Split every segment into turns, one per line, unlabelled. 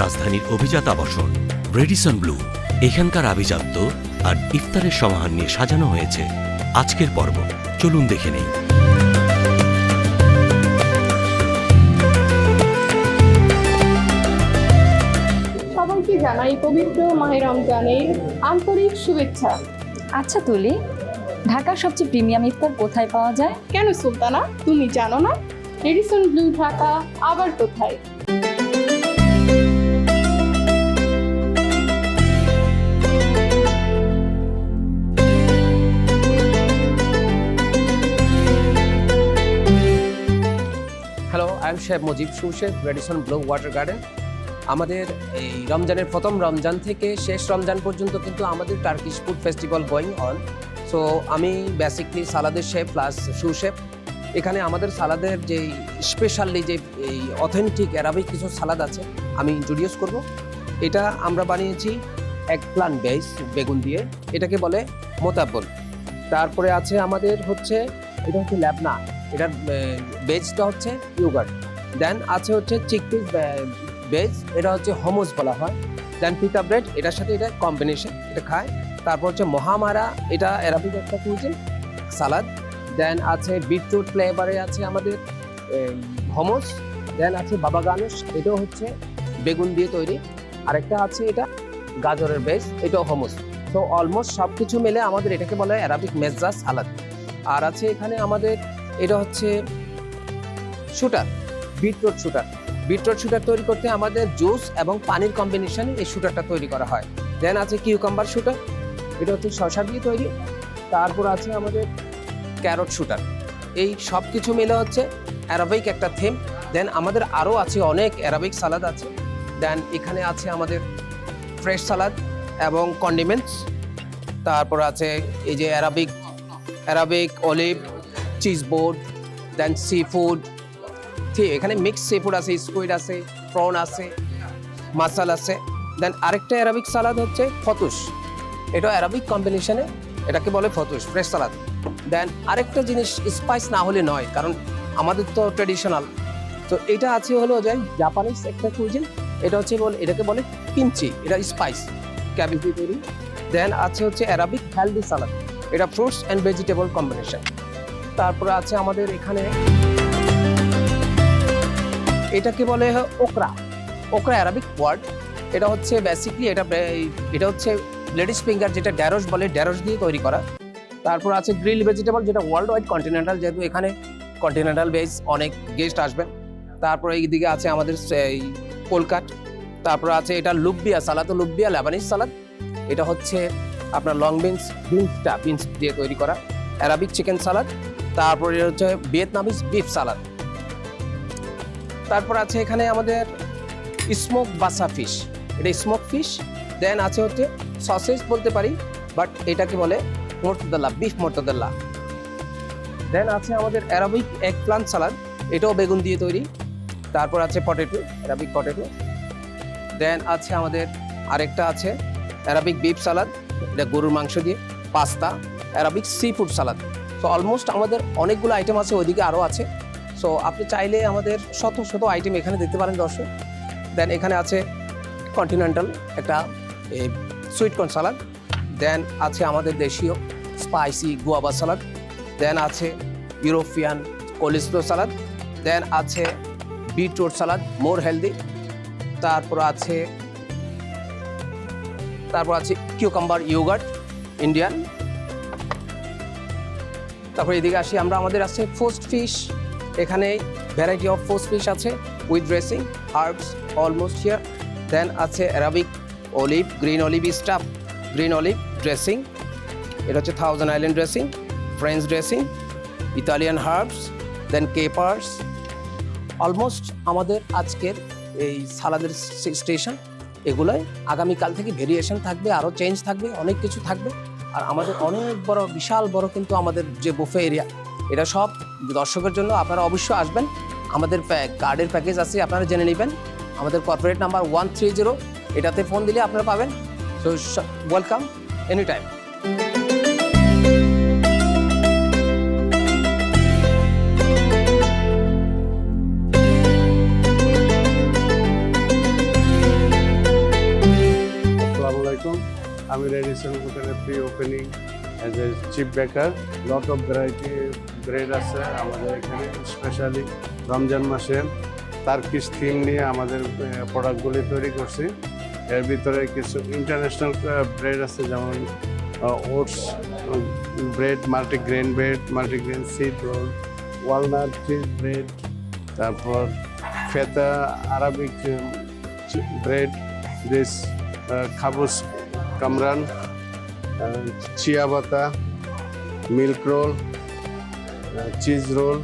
রাজধানীর অভিজাত আবাসন রেডিসন ব্লু। এখানকার আভিজাত্য আর ইফতারের সমাহার নিয়ে সাজানো হয়েছে আজকের পর্ব। চলুন দেখে নেই।
সবাইকে জানাই পবিত্র মাহে রমজানের আন্তরিক শুভেচ্ছা।
আচ্ছা তুলি, ঢাকার সবচেয়ে প্রিমিয়াম ইফতার কোথায় পাওয়া যায়?
কেন সুলতানা, তুমি জানো না? রেডিসন ব্লু ঢাকা আবার কোথায়?
Hello, I am chef Mujib, sous chef, Radisson Blu water garden. আমাদের এই রমজানের প্রথম রমজান থেকে শেষ রমজান পর্যন্ত কিন্তু আমাদের Turkish food festival going on. So আমি বেসিকলি সালাদের শেফ প্লাস সুশেফ। এখানে আমাদের সালাদের যে স্পেশালি যে এই অথেন্টিক অ্যারাবিক কিছু সালাদ আছে আমি ইন্ট্রোডিউস করব। এটা আমরা বানিয়েছি এক প্লান্ট বেস বেগুন দিয়ে, এটাকে বলে মোতাব্বল। তারপরে আছে আমাদের হচ্ছে এটা হচ্ছে ল্যাবনা, এটার বেজটা হচ্ছে ইয়োগার্ট। দেন আছে হচ্ছে চিকপিস বেজ, এটা হচ্ছে হোমোস বলা হয়। দেন পিতা ব্রেড, এটার সাথে এটা কম্বিনেশন, এটা খায়। তারপর হচ্ছে মহামারা, এটা অ্যারাবিক একটা কুইজিন সালাদ। দেন আছে বিটরুট ফ্লেভারে আছে আমাদের হোমোস। দেন আছে বাবা গানুশ, এটাও হচ্ছে বেগুন দিয়ে তৈরি। আরেকটা আছে এটা গাজরের বেজ, এটাও হোমোস। তো অলমোস্ট সব কিছু মিলে আমাদের এটাকে বলে অ্যারাবিক মেজ্জা সালাদ। আর আছে এখানে আমাদের এটা হচ্ছে shooter, beetroot shooter. Beetroot shooter তৈরি করতে আমাদের জুস এবং পানির কম্বিনেশনে এই শুটারটা তৈরি করা হয়। দেন আছে কিউকাম্বার শুটার, এটা হচ্ছে শসা দিয়ে তৈরি। তারপর আছে আমাদের ক্যারট শুটার। এই সব কিছু মিলে হচ্ছে অ্যারাবিক একটা থিম। দেন আমাদের আরও আছে অনেক অ্যারাবিক সালাদ আছে। দেন এখানে আছে আমাদের ফ্রেশ সালাদ এবং কন্ডিমেন্টস। তারপর আছে এই যে অ্যারাবিক অলিভ, চিজ বোর্ড, দেন সি ফুড। ঠিক, এখানে মিক্স সি ফুড আছে, স্কুইড আছে, প্রন আছে, মাসাল আছে। দেন আরেকটা অ্যারাবিক সালাদ হচ্ছে ফতুস, এটা অ্যারাবিক কম্বিনেশনে, এটাকে বলে ফতুস ফ্রেশ সালাদ। দেন আরেকটা জিনিস স্পাইস না হলে নয়, কারণ আমাদের তো ট্রেডিশনাল। তো এটা আছে হলো যে জাপানিজ একটা কুইজিন, এটা হচ্ছে এটাকে বলে কিমচি, এটা স্পাইস ক্যাবেজ দিয়ে তৈরি। দেন আছে হচ্ছে অ্যারাবিক হেলদি সালাদ, এটা ফ্রুটস অ্যান্ড ভেজিটেবল কম্বিনেশন। তারপরে আছে আমাদের এখানে এটাকে বলে ওকরা, ওকরা অ্যারাবিক ওয়ার্ড। এটা হচ্ছে বেসিকলি এটা হচ্ছে লেডিস ফিঙ্গার, যেটা ড্যারোস বলে, ড্যারোস দিয়ে তৈরি করা। তারপর আছে গ্রিল ভেজিটেবল, যেটা ওয়ার্ল্ড ওয়াইড কন্টিনেন্টাল, যেহেতু এখানে কন্টিনেন্টাল বেস অনেক গেস্ট আসবেন। তারপর এইদিকে আছে আমাদের কোলকাট। তারপর আছে এটা লুব্বিয়া সালাদ, লুব্বিয়া লেবানিজ সালাদ। এটা হচ্ছে আপনার লং বিনস দিয়ে তৈরি করা অ্যারাবিক চিকেন সালাদ। তারপর এটা হচ্ছে ভিয়েতনামিজ বিফ সালাদ। তারপর আছে এখানে আমাদের স্মোক বাসা ফিশ, এটা স্মোক ফিশ। দেন আছে হচ্ছে সসেজ বলতে পারি, বাট এটাকে বলে মোর্তাদাল্লা, বিফ মোর্তাদাল্লা। দেন আছে আমাদের অ্যারাবিক এগ প্লান্ট সালাদ, এটাও বেগুন দিয়ে তৈরি। তারপর আছে পটেটো, অ্যারাবিক পটেটো। দেন আছে আমাদের আরেকটা আছে অ্যারাবিক বিফ সালাদ, এটা গরুর মাংস দিয়ে। পাস্তা, অ্যারাবিক সি ফুড সালাদ। তো অলমোস্ট আমাদের অনেকগুলো আইটেম আছে, ওইদিকে আরও আছে। সো আপনি চাইলে আমাদের শত শত আইটেম এখানে দেখতে পারেন দর্শক। দেন এখানে আছে কন্টিনেন্টাল একটা সুইট কর্ন সালাদ। দেন আছে আমাদের দেশীয় স্পাইসি গুয়াভা সালাদ। দেন আছে ইউরোপিয়ান কোলিস্লো সালাদ। দেন আছে বিটরুট সালাদ, মোর হেলদি। তারপর আছে কিউকাম্বার ইয়োগার্ট ইন্ডিয়ান। তারপর এদিকে আসি আমরা, আমাদের আছে ফোস্ট ফিশ, এখানে ভ্যারাইটি অফ ফোস্ট ফিশ আছে with dressing, herbs almost here. Then আছে Arabic olive, green olive stuff, green olive dressing, এটা হচ্ছে thousand island dressing, French dressing, Italian herbs, then capers. Almost আমাদের আজকের এই সালাদের স্টেশন এগুলোই। আগামীকাল থেকে ভেরিয়েশন থাকবে, আরও চেঞ্জ থাকবে, অনেক কিছু থাকবে। আর আমাদের অনেক বড়, বিশাল বড় কিন্তু আমাদের যে বুফে এরিয়া, এটা সব দর্শকের জন্য। আপনারা অবশ্যই আসবেন, আমাদের কার্ডের প্যাকেজ আছে, আপনারা জেনে নেবেন। আমাদের কর্পোরেট নাম্বার 130, এটাতে ফোন দিলে আপনারা পাবেন। So welcome any time.
আমি রেডিসন হোটেলে pre opening as a chief baker. Lot of variety bread আছে আমাদের এখানে, স্পেশালি রমজান মাসে টার্কিশ থিম নিয়ে আমাদের প্রোডাক্টগুলি তৈরি করছি। এর ভিতরে কিছু ইন্টারন্যাশনাল ব্রেড আছে, যেমন oats bread, multigrain bread, multigrain seed roll, walnut cheese bread, তারপর ফেতা আরাবিক ব্রেড, দিস খাবুস কামরান, ciabatta, milk roll, cheese roll.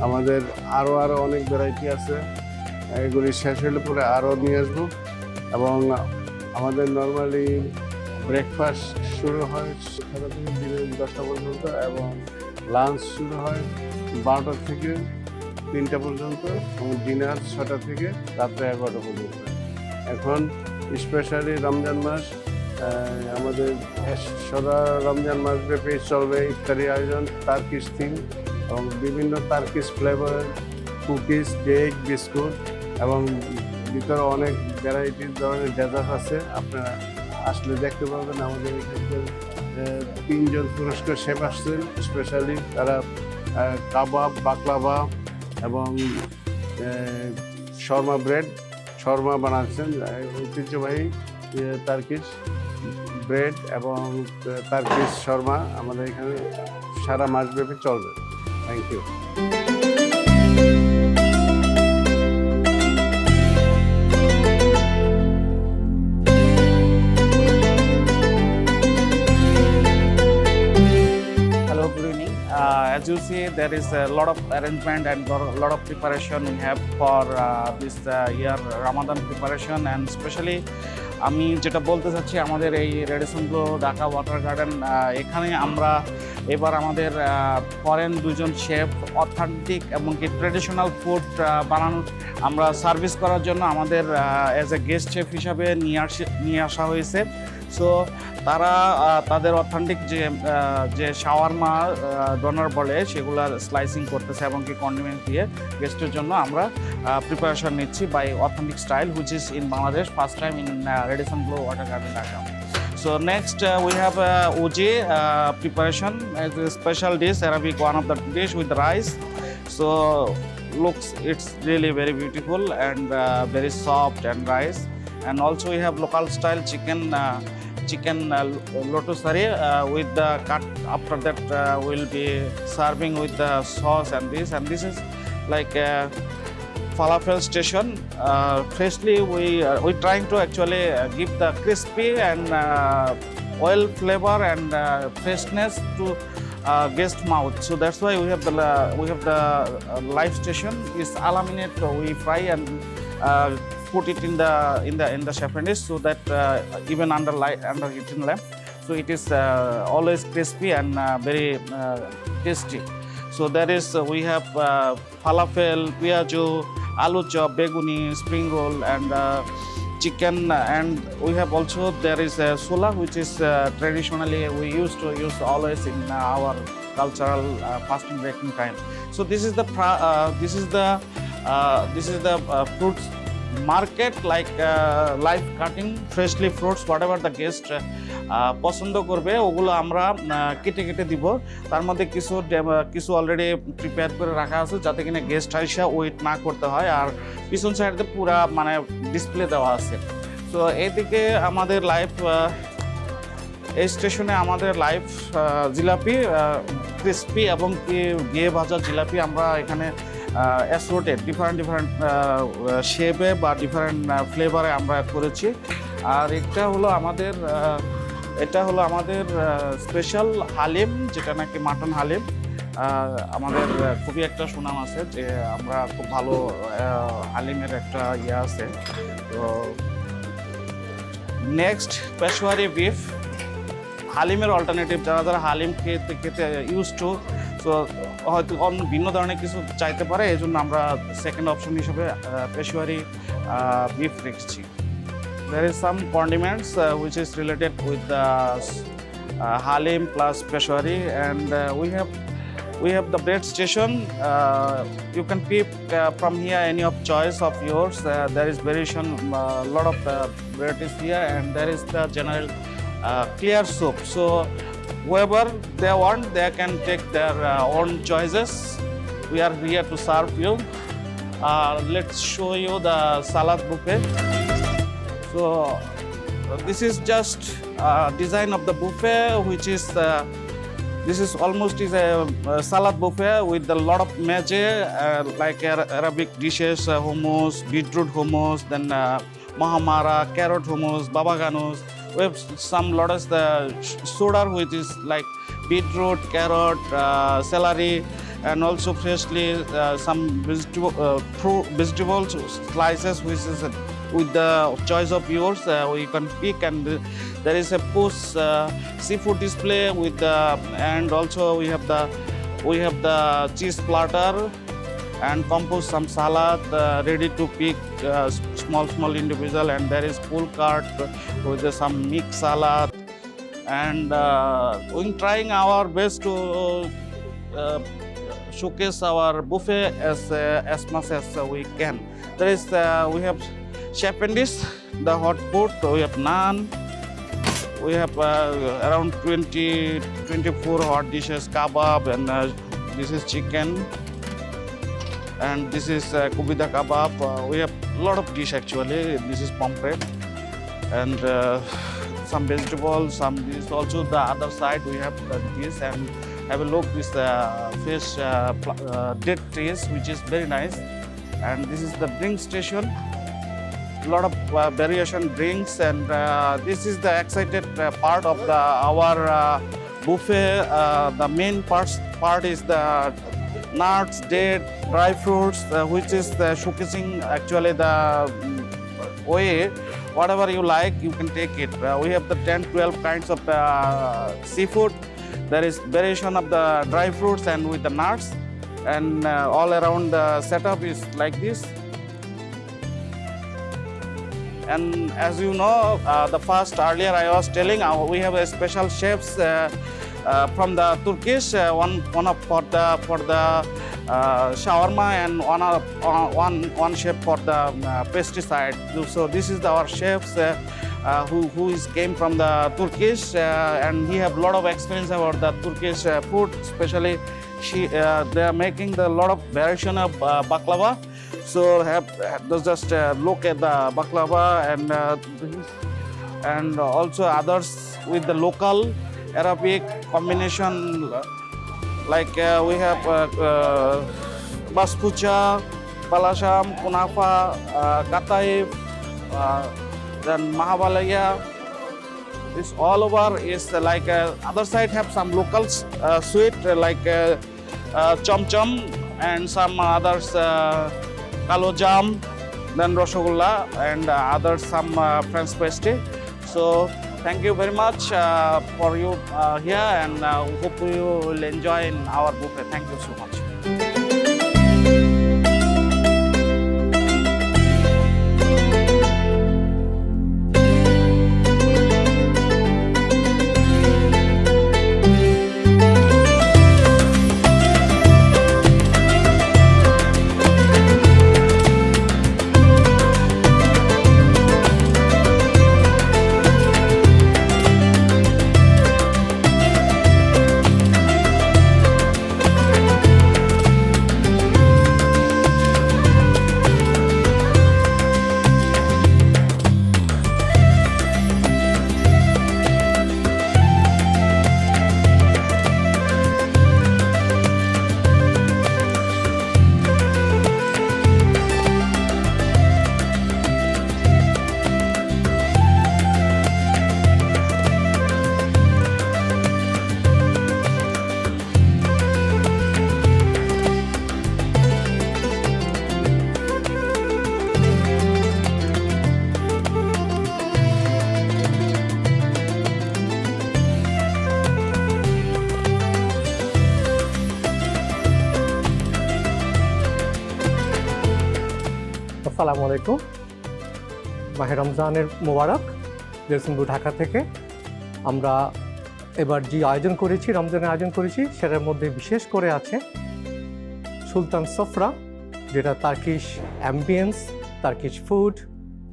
আমাদের আরও অনেক ভ্যারাইটি আছে, এগুলি শেষ হলে পরে আরও নিয়ে আসবো। এবং আমাদের নর্মালি ব্রেকফাস্ট শুরু হয় 7টা থেকে দিনের 10টা পর্যন্ত, এবং লাঞ্চ শুরু হয় 12টা থেকে 3টা পর্যন্ত, এবং ডিনার 6টা থেকে রাত্রে 11টা পর্যন্ত। এখন স্পেশালি রমজান মাস, আমাদের সারা রমজান মাস ব্যাপী চলবে ইফতারি আয়োজন, টার্কিশ থিম, এবং বিভিন্ন Turkish flavour cookies, cake, biscuit, এবং ভিতরে অনেক ভ্যারাইটিস ধরনের ডেজার্ট আছে। আপনারা আসলে দেখতে পাবেন। আমাদের এখানে 3জন পুরস্কার শেফ আসছেন, স্পেশালি তারা কাবাব, বাকলাভা এবং শর্মা বানাচ্ছেন। ঐতিহ্যবাহী টার্কিশ ব্রেড এবং টার্কিশ শর্মা আমাদের এখানে সারা মাসব্যাপী চলবে। Thank you.
Hello, good evening. As you see, there is a lot of arrangement and a lot of preparation we have for this year Ramadan preparation, and especially আমি যেটা বলতে চাচ্ছি, আমাদের এই Radisson blue Dhaka water garden, এখানে আমরা এবার আমাদের ফরেন 2জন শেফ অথেন্টিক এবং কি ট্রেডিশনাল ফুড বানানোর আমরা সার্ভিস করার জন্য আমাদের অ্যাজ এ গেস্ট শেফ হিসাবে নিয়ে আসা হয়েছে। সো তারা তাদের অথেন্টিক যে শাওয়ারমা ডোনার বলে সেগুলার স্লাইসিং করতেছে এবং কি কন্ডিমেন্ট দিয়ে গেস্টের জন্য আমরা প্রিপারেশন নিচ্ছি by authentic style, which is in Bangladesh first time in Radisson Blu water Garden Dhaka. So next we have uji preparation as a special dish, Arabic one of the dish with rice. So looks it's really very beautiful and very soft and rice. And also we have local style chicken lotus curry with the cut. After that we'll be serving with the sauce and this is like falafel station. Freshly we trying to actually give the crispy and oil flavor and freshness to guest mouth. So that's why we have the live station is alaminate. We fry and put it in the chaffindish so that even under heating lamp, so it is always crispy and very tasty. So there is we have falafel, piajo, aloo chop, beguni, spring roll, and chicken. And we have also there is sola, which is traditionally we used to use always in our cultural fasting breaking time. So this is the fruits market, like live cutting freshly fruits, whatever the guest পছন্দ করবে ওগুলো আমরা কেটে কেটে দিব। তার মধ্যে কিছু অলরেডি প্রিপেয়ার করে রাখা আছে যাতে কিনা গেস্ট আইসা ওয়েট না করতে হয়, আর পিছন সাইডে পুরা মানে ডিসপ্লে দেওয়া আছে। তো এইদিকে আমাদের লাইভ এই স্টেশনে আমাদের লাইভ জিলাপি, ক্রিস্পি এবং ঘিয়ে ভাজা জিলাপি আমরা এখানে অ্যাসোর্টেড ডিফারেন্ট শেপে বা ডিফারেন্ট ফ্লেভারে আমরা করেছি। আর এটা হলো আমাদের স্পেশাল হালিম, যেটা নাকি মাটন হালিম। আমাদের খুবই একটা সুনাম আছে যে আমরা খুব ভালো হালিমের একটা ইয়ে আছে। তো নেক্সট পেশোয়ারি বিফ, হালিমের অল্টারনেটিভ, যারা হালিম খেতে ইউজ টু, তো হয়তো ভিন্ন ধরনের কিছু চাইতে পারে, এই জন্য আমরা সেকেন্ড অপশন হিসেবে পেশোয়ারি বিফ রেখেছি। There is some condiments which is related with the halim plus peshwari, and we have the bread station. You can pick from here any of choice of yours. There is variation, lot of varieties here, and there is the general clear soup. So whoever they want, they can take their own choices. We are here to serve you. Let's show you the salad buffet. So this is just design of the buffet, which is this is almost is a salad buffet with a lot of meje, like Arabic dishes, hummus, beetroot hummus, then mahamara, carrot hummus, baba ganoush. We have some lot of the soda, which is like beetroot, carrot, celery, and also freshly some vegetables slices, which is with the choice of yours. You can pick, and there is a push seafood display with the, and also we have the cheese platter and compose some salad ready to pick small individual, and there is full cart with some mixed salad, and we're trying our best to showcase our buffet as much as we can. There is we have chef and dish, the hot food. We have naan. We have around 24 hot dishes, kebab, and this is chicken, and this is kubida kebab. We have a lot of dish actually. This is pomfret, and some vegetables, some this. Also the other side we have this, and have a look this fish dead taste, which is very nice. And this is the drink station. Lot of variation drinks, and this is the excited part of our buffet. The main part is the nuts, date, dry fruits, which is showcasing actually the way whatever you like, you can take it. We have the 10-12 kinds of seafood. There is variation of the dry fruits and with the nuts, and all around the setup is like this. And as you know, the first earlier I was telling, we have a special chefs from the Turkish, one for the shawarma, and one chef for the pesticide. So this is our chefs who came from the Turkish, and he have a lot of experience about the Turkish food. Especially, they are making the lot of variation of baklava. So just look at the baklava, and also others with the local Arabic combination, like we have baspucha, balasham, kunafa, kataif, then mahabalaya. This all over is like other side have some local sweet like chom chom, and some others kalo jam, then roshogulla, and others some French pastry. So thank you very much for you here, and hope you will enjoy in our buffet. Thank you so much.
আসসালামু আলাইকুম, মাহে রমজানের মোবারক। Radisson blue Dhaka থেকে আমরা এবার যে আয়োজন করেছি, রমজানের আয়োজন করেছি, সেটার মধ্যে বিশেষ করে আছে সুলতান সফরা, যেটা Turkish ambience, Turkish food,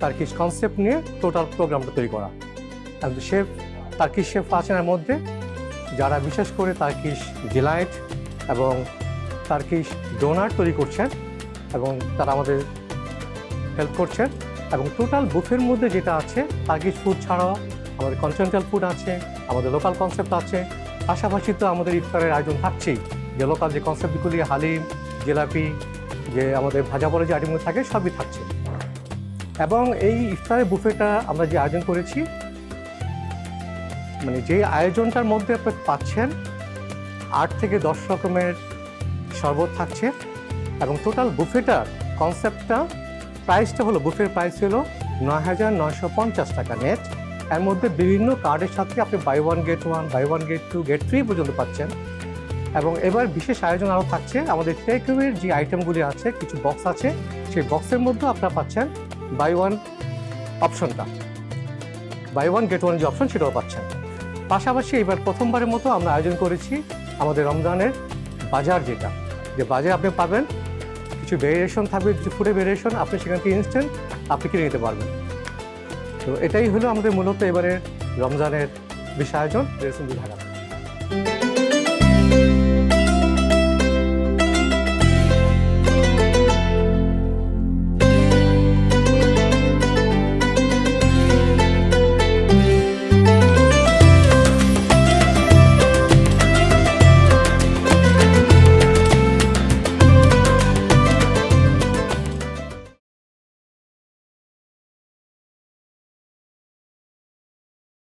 Turkish concept নিয়ে টোটাল প্রোগ্রামটা তৈরি করা। And the chef Turkish chef আছেন এর মধ্যে, যারা বিশেষ করে তার্কিশ ডিলাইট এবং তার্কিশ ডোনাট তৈরি করছেন এবং তারা আমাদের হেল্প করছেন। এবং টোটাল বুফের মধ্যে যেটা আছে তার্কিশ ফুড ছাড়াও আমাদের কন্টিনেন্টাল ফুড আছে, আমাদের লোকাল কনসেপ্ট আছে, পাশাপাশি তো আমাদের ইফতারের আয়োজন থাকছেই, যে লোকাল যে কনসেপ্টগুলি হালিম, জিলাপি, যে আমাদের ভাজা পড়ে যে আইটেমগুলো থাকে সবই থাকছে। এবং এই ইফতারের বুফেটা আমরা যে আয়োজন করেছি, মানে যে আয়োজনটার মধ্যে আপনি পাচ্ছেন 8 থেকে 10 রকমের শরবত থাকছে এবং টোটাল বুফেটার কনসেপ্টটা প্রাইসটা হলো, বুফের প্রাইস হলো 9,950 টাকা নেট। এর মধ্যে বিভিন্ন কার্ডের সাথে আপনি buy 1 get 1, buy 1 get 2, get 3 পর্যন্ত পাচ্ছেন। এবং এবার বিশেষ আয়োজন আরও থাকছে, আমাদের টেকওয়ের যে আইটেমগুলি আছে কিছু বক্স আছে, সেই বক্সের মধ্যে আপনারা পাচ্ছেন বাই 1 অপশনটা, বাই 1 গেট 1 যে অপশন সেটাও পাচ্ছেন। পাশাপাশি এবার প্রথমবারের মতো আমরা আয়োজন করেছি আমাদের রমজানের বাজার, যেটা যে বাজারে আপনি পাবেন কিছু ভেরিয়েশন থাকবে, কিছু ফুডের ভেরিয়েশন, আপনি সেখান থেকে ইনস্ট্যান্ট আপনি কিনে নিতে পারবেন। তো এটাই হলো আমাদের মূলত এবারে রমজানের বিশেষ আয়োজন রেডিসন ব্লু ঢাকা।